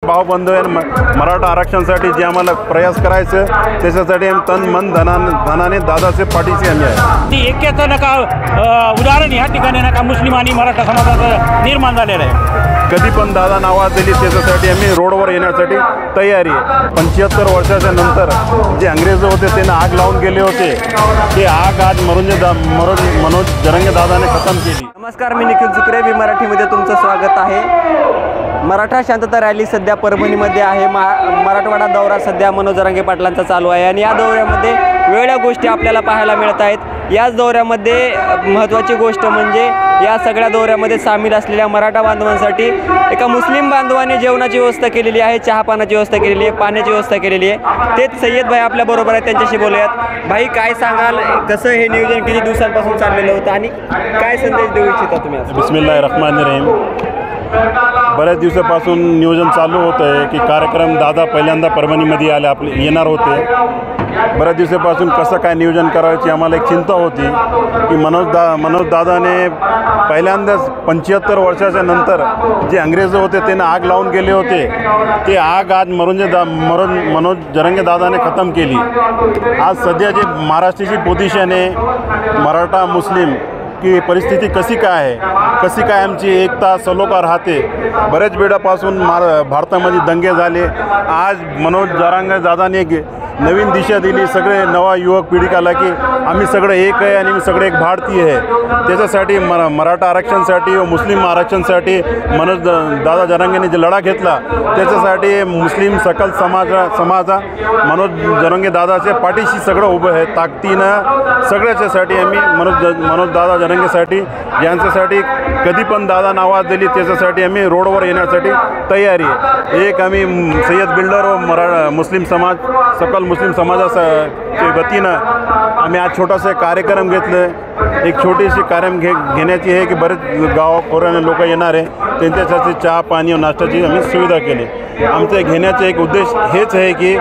भावबंधू आहे मराठा आरक्षणासाठी जे आम्हाला प्रयास करायचं त्याच्यासाठी आम्ही तन मन धनाने दादाचे पाठीशी आम्ही आहे. ती ऐक्याचं नका उदाहरण या ठिकाणी नका मुस्लिम आणि मराठा समाजाचं निर्माण झालेलं आहे. कधी पण दादा आवाज दिली त्याच्यासाठी आम्ही रोडवर येण्यासाठी तयारी आहे. 75 वर्षाच्या नंतर जे अंग्रेज होते त्यांना आग लावून गेले होते ते आग आज मनोज जरंगे दादाने खतम केली. नमस्कार, मी निखिल सुकरे, बी मराठीमध्ये तुमचं स्वागत आहे. मराठा शांतता रॅली सध्या परभणीमध्ये आहे. मराठवाडा दौरा सध्या मनोज जरांगे पाटलांचा चालू आहे आणि या दौऱ्यामध्ये वेगळ्या गोष्टी आपल्याला पाहायला मिळत आहेत. याच दौऱ्यामध्ये महत्त्वाची गोष्ट म्हणजे या सगळ्या दौऱ्यामध्ये सामील असलेल्या मराठा बांधवांसाठी एका मुस्लिम बांधवाने जेवणाची व्यवस्था केलेली आहे, चहापानाची व्यवस्था केलेली आहे, पाण्याची व्यवस्था केलेली आहे. तेच सय्यद भाई आपल्याबरोबर आहेत, त्यांच्याशी बोलूयात. भाई, काय सांगाल, कसं हे नियोजन किती दिवसांपासून चाललेलं होतं आणि काय संदेश देऊ इच्छिता तुम्ही? बिस्मिल्लाहिर्रहमानिर्रहीम. बऱ्याच दिवसापासून नियोजन चालू होतं आहे की कार्यक्रम दादा पहिल्यांदा परभणीमध्ये येणार होते. बऱ्याच दिवसापासून कसं काय नियोजन करायची आम्हाला एक चिंता होती की मनोज दादाने पहिल्यांदाच 75 वर्षाच्या नंतर जे अंग्रेज होते त्यांना आग लावून गेले होते ते आग आज मनोज जरंगे दादाने खतम केली. आज सध्या जे महाराष्ट्राची पोझिशन आहे मराठा मुस्लिम की परिस्थिती कशी काय आहे, कशी काय आमची एकता सलोखा राहते. बऱ्याच वेळापासून भारतामध्ये दंगे झाले. आज मनोज जरंगे दादाने एक नवीन दिशा दिली सगळे नवा युवक पिढीकाला की आम्ही सगळे एक आहे आणि मी सगळे एक भारतीय आहे. त्याच्यासाठी मराठा आरक्षणासाठी व मुस्लिम आरक्षणासाठी मनोज दादा जरंगेने जे लढा घेतला त्याच्यासाठी मुस्लिम सकल समाजा मनोज जरंगे दादाच्या पाठीशी सगळं उभं आहे ताकदीनं. सगळ्याच्यासाठी आम्ही मनोज दादा जरंगेसाठी यांच्यासाठी कधी पण दादा आवाज दिली त्याच्यासाठी आम्ही रोडवर येण्यासाठी तयारी आहे. एक आम्ही सय्यद बिल्डर व मुस्लिम समाज सकल मुस्लिम समाजाच्या वतीनं आम्ही आज छोटासा कार्यक्रम घेतलं. एक छोटीशी कार्यक्रम घेण्याची आहे की बरेच गावाखोऱ्याने लोक येणार आहे त्यांच्यासाठी चहा पाणी व नाश्त्याची आम्ही सुविधा केली. आमच्या घेण्याचे एक उद्देश हेच आहे की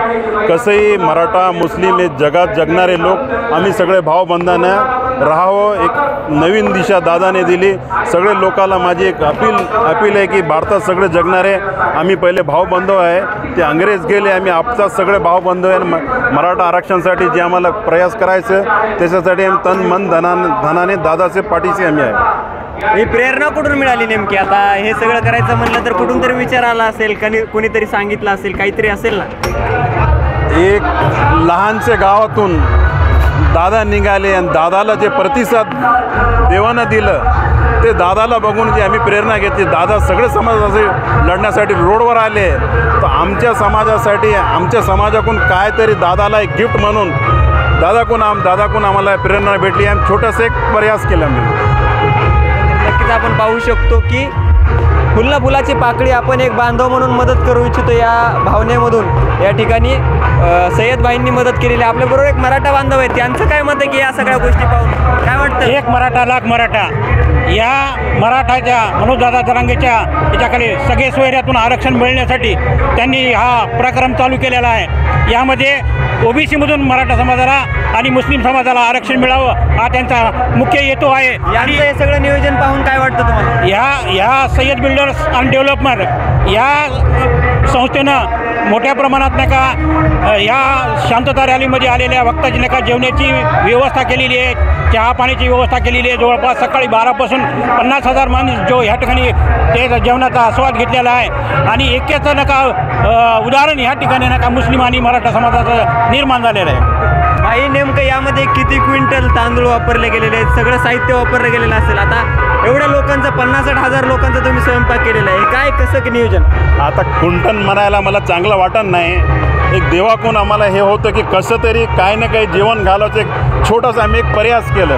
कसंही मराठा मुस्लिम हे जगात जगणारे लोक आम्ही सगळे भावबंधानं राहावं. एक नवीन दिशा दादाने दिली. सगळे लोकांना माझी एक अपील आहे की भारतात सगळे जगणारे आम्ही पहिले भावबंधव आहे. ते अंग्रेज गेले, आम्ही आपचाच सगळे भावबंधव आहे. मराठा आरक्षणासाठी जे आम्हाला प्रयास करायचं त्याच्यासाठी आम्ही तन मन धनाने दादाचे पाठीशी आम्ही आहे. ही प्रेरणा कुठून मिळाली नेमकी? आता हे सगळं करायचं म्हणलं तर कुठून तरी विचार आला असेल, कोणीतरी सांगितलं असेल, काहीतरी असेल ना. एक लहानशा गावातून दादा निघाले आणि दादाला जे प्रतिसाद देवानं दिलं ते दादाला बघून जे आम्ही प्रेरणा घेतली. दादा सगळे समाजाचे लढण्यासाठी रोडवर आले तर आमच्या समाजासाठी आमच्या समाजाकडून काहीतरी दादाला एक गिफ्ट म्हणून दादाकडून आम्हाला प्रेरणा भेटली. आम्ही छोटासा एक प्रयास केला. नक्कीच आपण पाहू शकतो की फुलाची पाकळी आपण एक बांधव म्हणून मदत करू इच्छितो या भावनेमधून या ठिकाणी सय्यद भाईंनी मदत केलेली. आपल्याबरोबर एक मराठा बांधव आहे, त्यांचं काय मत आहे की या सगळ्या गोष्टी पाहून काय वाटतं? एक मराठा लाख मराठा या मराठाच्या मनोजदादा जरांगेच्या याच्याखाली सगळे सोयऱ्यातून आरक्षण मिळण्यासाठी त्यांनी हा प्रक्रम चालू केलेला आहे. यामध्ये ओबीसीमधून मराठा समाजाला आणि मुस्लिम समाजाला आरक्षण मिळावं हा त्यांचा मुख्य हेतू आहे. यांचं हे सगळं नियोजन पाहून काय वाटतं तुम्हाला? या सय्यद बिल्डर्स अँड डेव्हलपमेंट या संस्थेनं मोठ्या प्रमाणात नका या शांतता रॅलीमध्ये आलेल्या भक्ताची नका जेवणाची व्यवस्था केलेली आहे, चहा पाण्याची व्यवस्था केलेली आहे. जवळपास सकाळी 12पासून 50,000 माणूस जो ह्या ठिकाणी ते जेवणाचा आस्वाद घेतलेला आहे आणि ऐक्याचं नका उदाहरण ह्या ठिकाणी नका मुस्लिम आणि मराठा समाजाचं निर्माण झालेलं आहे. भाई, नेमकं यामध्ये किती क्विंटल तांदूळ वापरले गेलेले आहेत, सगळं साहित्य वापरलं गेलेलं असेल. आता एवढ्या लोकांचं 50,000 लोकांचा तुम्ही स्वयंपाक केलेला आहे, काय कसं नियोजन? आता कुंटन म्हणायला मला चांगलं वाटत नाही. एक देवाकडून आम्हाला हे होतं की कसं तरी काही ना काही जेवण घालायचं एक छोटासा आम्ही एक प्रयास केलं.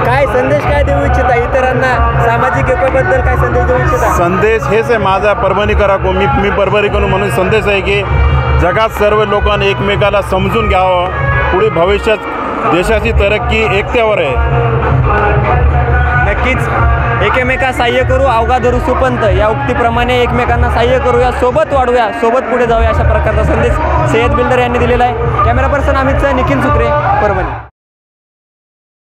काय संदेश काय देऊ इच्छिता इतरांना? सामाजिक एकाबद्दल काय संदेश देऊ इच्छिता? संदेश हेच आहे माझा परभणीकराकडून. मी परभणीकडून म्हणून संदेश आहे की जगात सर्व लोकांनी एकमेकाला समजून घ्यावं. पुढे भविष्यात देशाची तरक्की एकट्यावर आहे. नक्कीच एकमेका सहाय्य करू, अवघा धरू सुपंत या उक्तीप्रमाणे एकमेकांना सहाय्य करूया, सोबत वाढूया, सोबत पुढे जाऊया अशा प्रकारचा संदेश सय्यद बिल्डर यांनी दिलेला आहे. Camera person Amit Nikhil Sukre, Parbhani.